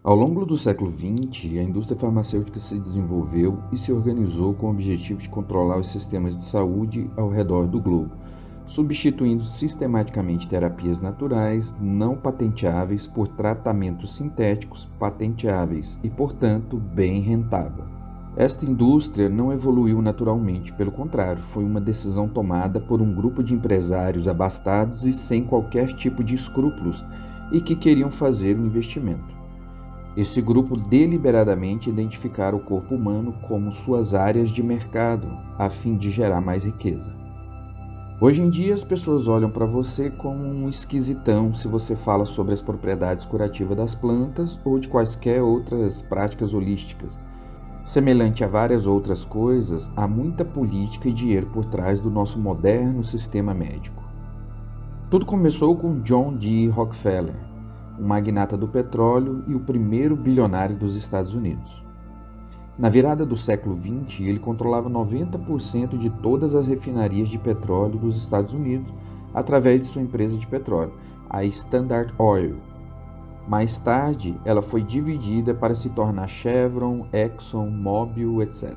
Ao longo do século XX, a indústria farmacêutica se desenvolveu e se organizou com o objetivo de controlar os sistemas de saúde ao redor do globo, substituindo sistematicamente terapias naturais não patenteáveis por tratamentos sintéticos patenteáveis e, portanto, bem rentável. Esta indústria não evoluiu naturalmente, pelo contrário, foi uma decisão tomada por um grupo de empresários abastados e sem qualquer tipo de escrúpulos e que queriam fazer um investimento. Esse grupo deliberadamente identificara o corpo humano como suas áreas de mercado, a fim de gerar mais riqueza. Hoje em dia, as pessoas olham para você como um esquisitão se você fala sobre as propriedades curativas das plantas ou de quaisquer outras práticas holísticas. Semelhante a várias outras coisas, há muita política e dinheiro por trás do nosso moderno sistema médico. Tudo começou com John D. Rockefeller, um magnata do petróleo e o primeiro bilionário dos Estados Unidos. Na virada do século XX, ele controlava 90% de todas as refinarias de petróleo dos Estados Unidos através de sua empresa de petróleo, a Standard Oil. Mais tarde, ela foi dividida para se tornar Chevron, Exxon, Mobil, etc.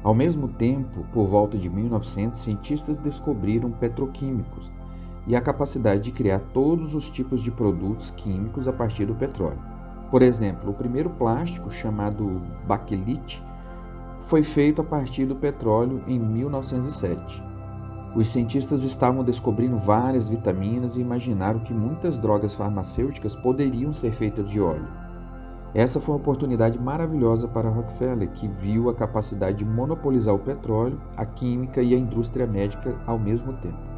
Ao mesmo tempo, por volta de 1900, cientistas descobriram petroquímicos e a capacidade de criar todos os tipos de produtos químicos a partir do petróleo. Por exemplo, o primeiro plástico, chamado baquelite, foi feito a partir do petróleo em 1907. Os cientistas estavam descobrindo várias vitaminas e imaginaram que muitas drogas farmacêuticas poderiam ser feitas de óleo. Essa foi uma oportunidade maravilhosa para Rockefeller, que viu a capacidade de monopolizar o petróleo, a química e a indústria médica ao mesmo tempo.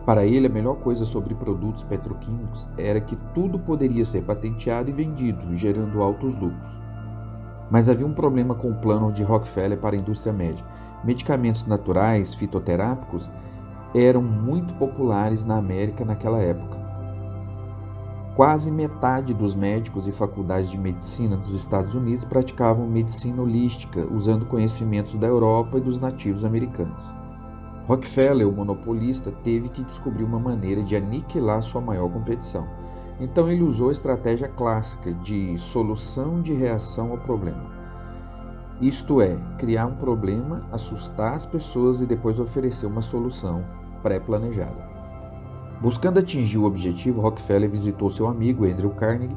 Para ele, a melhor coisa sobre produtos petroquímicos era que tudo poderia ser patenteado e vendido, gerando altos lucros. Mas havia um problema com o plano de Rockefeller para a indústria médica. Medicamentos naturais, fitoterápicos, eram muito populares na América naquela época. Quase metade dos médicos e faculdades de medicina dos Estados Unidos praticavam medicina holística, usando conhecimentos da Europa e dos nativos americanos. Rockefeller, o monopolista, teve que descobrir uma maneira de aniquilar sua maior competição. Então ele usou a estratégia clássica de solução de reação ao problema. Isto é, criar um problema, assustar as pessoas e depois oferecer uma solução pré-planejada. Buscando atingir o objetivo, Rockefeller visitou seu amigo Andrew Carnegie,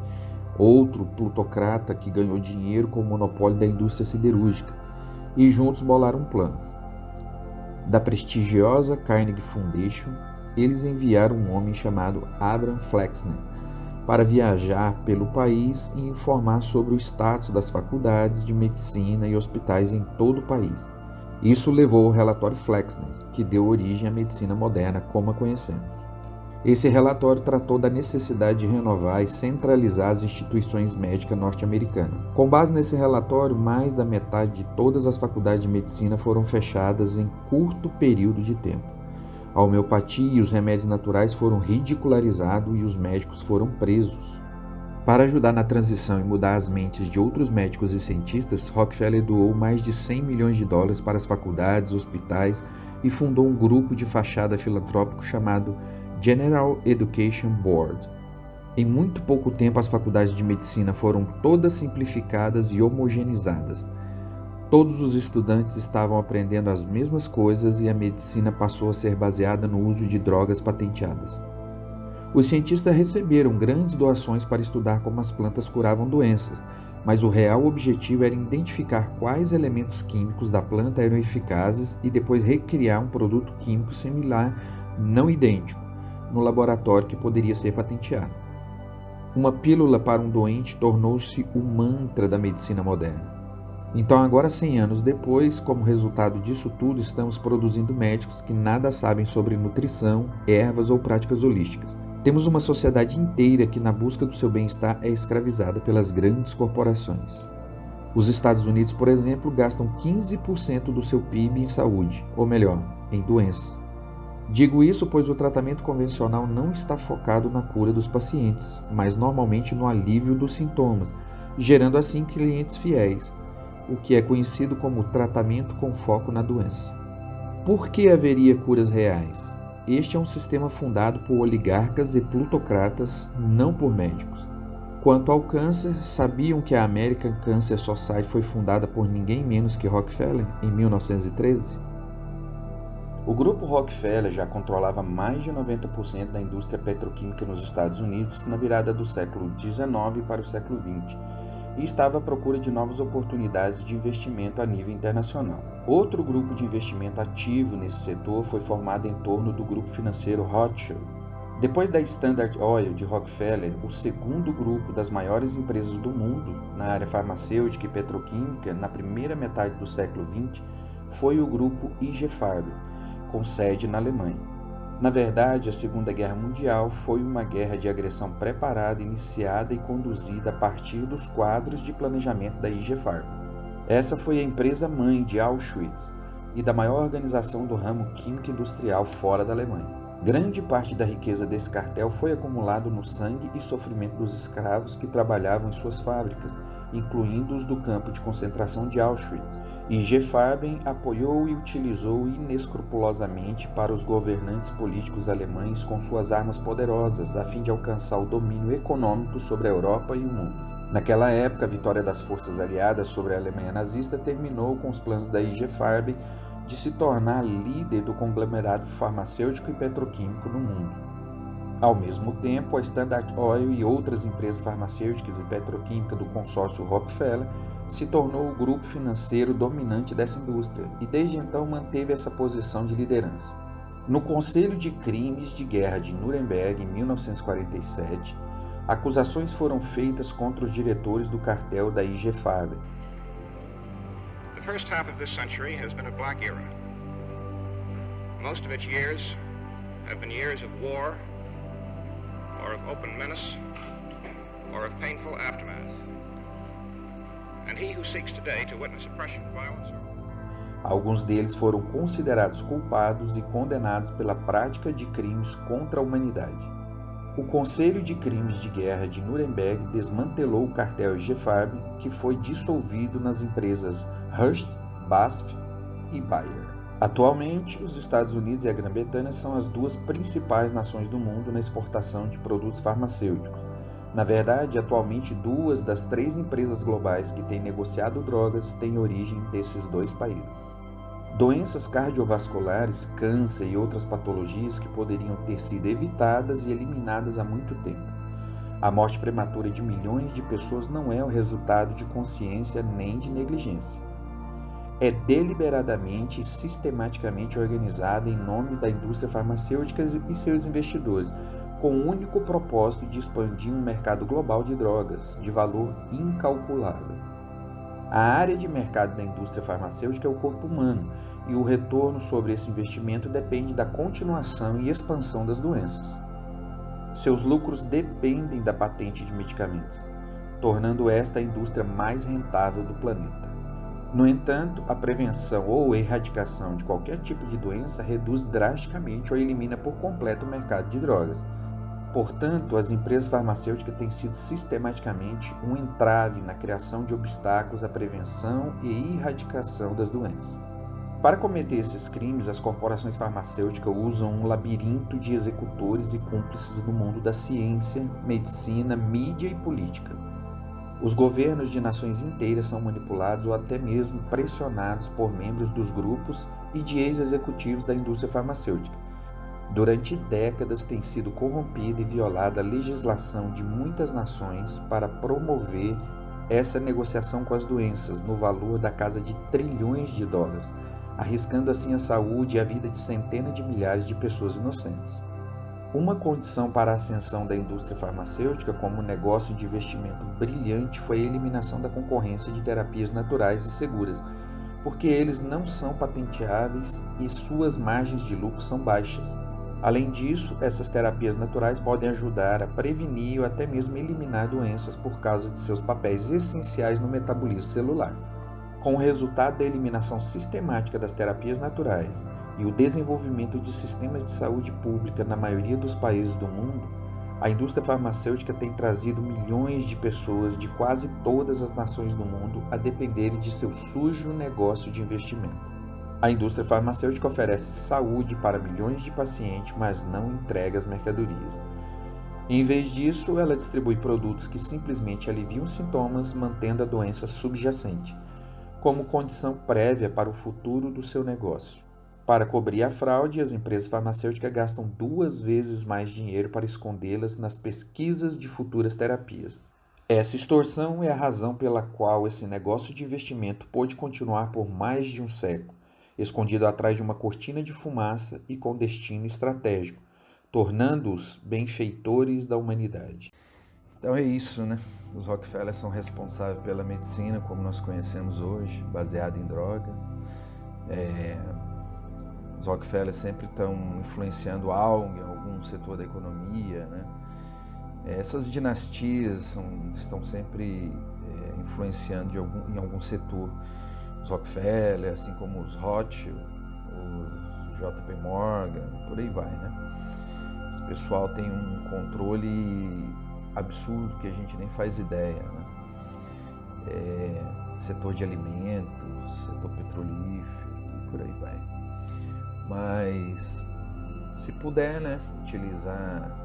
outro plutocrata que ganhou dinheiro com o monopólio da indústria siderúrgica, e juntos bolaram um plano. Da prestigiosa Carnegie Foundation, eles enviaram um homem chamado Abraham Flexner para viajar pelo país e informar sobre o status das faculdades de medicina e hospitais em todo o país. Isso levou ao relatório Flexner, que deu origem à medicina moderna como a conhecemos. Esse relatório tratou da necessidade de renovar e centralizar as instituições médicas norte-americanas. Com base nesse relatório, mais da metade de todas as faculdades de medicina foram fechadas em curto período de tempo. A homeopatia e os remédios naturais foram ridicularizados e os médicos foram presos. Para ajudar na transição e mudar as mentes de outros médicos e cientistas, Rockefeller doou mais de 100 milhões de dólares para as faculdades, hospitais e fundou um grupo de fachada filantrópico chamado General Education Board. Em muito pouco tempo, as faculdades de medicina foram todas simplificadas e homogeneizadas. Todos os estudantes estavam aprendendo as mesmas coisas e a medicina passou a ser baseada no uso de drogas patenteadas. Os cientistas receberam grandes doações para estudar como as plantas curavam doenças, mas o real objetivo era identificar quais elementos químicos da planta eram eficazes e depois recriar um produto químico similar, não idêntico, no laboratório que poderia ser patenteado. Uma pílula para um doente tornou-se o mantra da medicina moderna. Então agora, 100 anos depois, como resultado disso tudo, estamos produzindo médicos que nada sabem sobre nutrição, ervas ou práticas holísticas. Temos uma sociedade inteira que, na busca do seu bem-estar, é escravizada pelas grandes corporações. Os Estados Unidos, por exemplo, gastam 15% do seu PIB em saúde, ou melhor, em doença. Digo isso pois o tratamento convencional não está focado na cura dos pacientes, mas normalmente no alívio dos sintomas, gerando assim clientes fiéis, o que é conhecido como tratamento com foco na doença. Por que haveria curas reais? Este é um sistema fundado por oligarcas e plutocratas, não por médicos. Quanto ao câncer, sabiam que a American Cancer Society foi fundada por ninguém menos que Rockefeller em 1913? O grupo Rockefeller já controlava mais de 90% da indústria petroquímica nos Estados Unidos na virada do século XIX para o século XX e estava à procura de novas oportunidades de investimento a nível internacional. Outro grupo de investimento ativo nesse setor foi formado em torno do grupo financeiro Rothschild. Depois da Standard Oil de Rockefeller, o segundo grupo das maiores empresas do mundo na área farmacêutica e petroquímica na primeira metade do século XX foi o grupo IG Farben, com sede na Alemanha. Na verdade, a Segunda Guerra Mundial foi uma guerra de agressão preparada, iniciada e conduzida a partir dos quadros de planejamento da IG Farben. Essa foi a empresa-mãe de Auschwitz e da maior organização do ramo químico industrial fora da Alemanha. Grande parte da riqueza desse cartel foi acumulado no sangue e sofrimento dos escravos que trabalhavam em suas fábricas, incluindo os do campo de concentração de Auschwitz. IG Farben apoiou e utilizou inescrupulosamente para os governantes políticos alemães com suas armas poderosas, a fim de alcançar o domínio econômico sobre a Europa e o mundo. Naquela época, a vitória das forças aliadas sobre a Alemanha nazista terminou com os planos da IG Farben de se tornar líder do conglomerado farmacêutico e petroquímico no mundo. Ao mesmo tempo, a Standard Oil e outras empresas farmacêuticas e petroquímicas do consórcio Rockefeller se tornou o grupo financeiro dominante dessa indústria e desde então manteve essa posição de liderança. No Conselho de Crimes de Guerra de Nuremberg, em 1947, acusações foram feitas contra os diretores do cartel da IG Farben. The first half of this century has been a black era. Most of its years have been years of war, or of open menace, or of painful aftermath. And he who seeks today to witness oppression, violence, Alguns deles foram considerados culpados e condenados pela prática de crimes contra a humanidade. O Conselho de Crimes de Guerra de Nuremberg desmantelou o cartel IG Farben, que foi dissolvido nas empresas Hearst, BASF e Bayer. Atualmente, os Estados Unidos e a Grã-Bretanha são as duas principais nações do mundo na exportação de produtos farmacêuticos. Na verdade, atualmente, 2 das 3 empresas globais que têm negociado drogas têm origem desses 2 países. Doenças cardiovasculares, câncer e outras patologias que poderiam ter sido evitadas e eliminadas há muito tempo. A morte prematura de milhões de pessoas não é o resultado de consciência nem de negligência. É deliberadamente e sistematicamente organizada em nome da indústria farmacêutica e seus investidores, com o único propósito de expandir um mercado global de drogas de valor incalculável. A área de mercado da indústria farmacêutica é o corpo humano, e o retorno sobre esse investimento depende da continuação e expansão das doenças. Seus lucros dependem da patente de medicamentos, tornando esta a indústria mais rentável do planeta. No entanto, a prevenção ou erradicação de qualquer tipo de doença reduz drasticamente ou elimina por completo o mercado de drogas. Portanto, as empresas farmacêuticas têm sido sistematicamente um entrave na criação de obstáculos à prevenção e erradicação das doenças. Para cometer esses crimes, as corporações farmacêuticas usam um labirinto de executores e cúmplices do mundo da ciência, medicina, mídia e política. Os governos de nações inteiras são manipulados ou até mesmo pressionados por membros dos grupos e de ex-executivos da indústria farmacêutica. Durante décadas tem sido corrompida e violada a legislação de muitas nações para promover essa negociação com as doenças no valor da casa de trilhões de dólares, arriscando assim a saúde e a vida de centenas de milhares de pessoas inocentes. Uma condição para a ascensão da indústria farmacêutica como negócio de investimento brilhante foi a eliminação da concorrência de terapias naturais e seguras, porque eles não são patenteáveis e suas margens de lucro são baixas. Além disso, essas terapias naturais podem ajudar a prevenir ou até mesmo eliminar doenças por causa de seus papéis essenciais no metabolismo celular. Com o resultado da eliminação sistemática das terapias naturais e o desenvolvimento de sistemas de saúde pública na maioria dos países do mundo, a indústria farmacêutica tem trazido milhões de pessoas de quase todas as nações do mundo a dependerem de seu sujo negócio de investimento. A indústria farmacêutica oferece saúde para milhões de pacientes, mas não entrega as mercadorias. Em vez disso, ela distribui produtos que simplesmente aliviam os sintomas, mantendo a doença subjacente, como condição prévia para o futuro do seu negócio. Para cobrir a fraude, as empresas farmacêuticas gastam 2 vezes mais dinheiro para escondê-las nas pesquisas de futuras terapias. Essa extorsão é a razão pela qual esse negócio de investimento pôde continuar por mais de um século, escondido atrás de uma cortina de fumaça e com destino estratégico, tornando-os benfeitores da humanidade. Então é isso, né? Os Rockefeller são responsáveis pela medicina como nós conhecemos hoje, baseada em drogas. Os Rockefeller sempre estão influenciando algo em algum setor da economia, né? Essas dinastias estão sempre influenciando em algum setor. Os Rockefeller, assim como os Rothschild, os JP Morgan, por aí vai, né? Esse pessoal tem um controle absurdo que a gente nem faz ideia, né? Setor de alimentos, setor petrolífero e por aí vai. Mas se puder, né, utilizar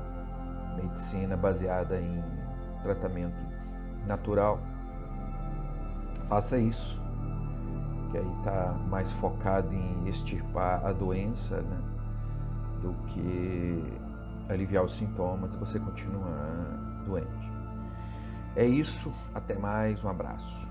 medicina baseada em tratamento natural, faça isso, que aí está mais focado em extirpar a doença, né, do que aliviar os sintomas e você continuar doente. É isso, até mais, um abraço.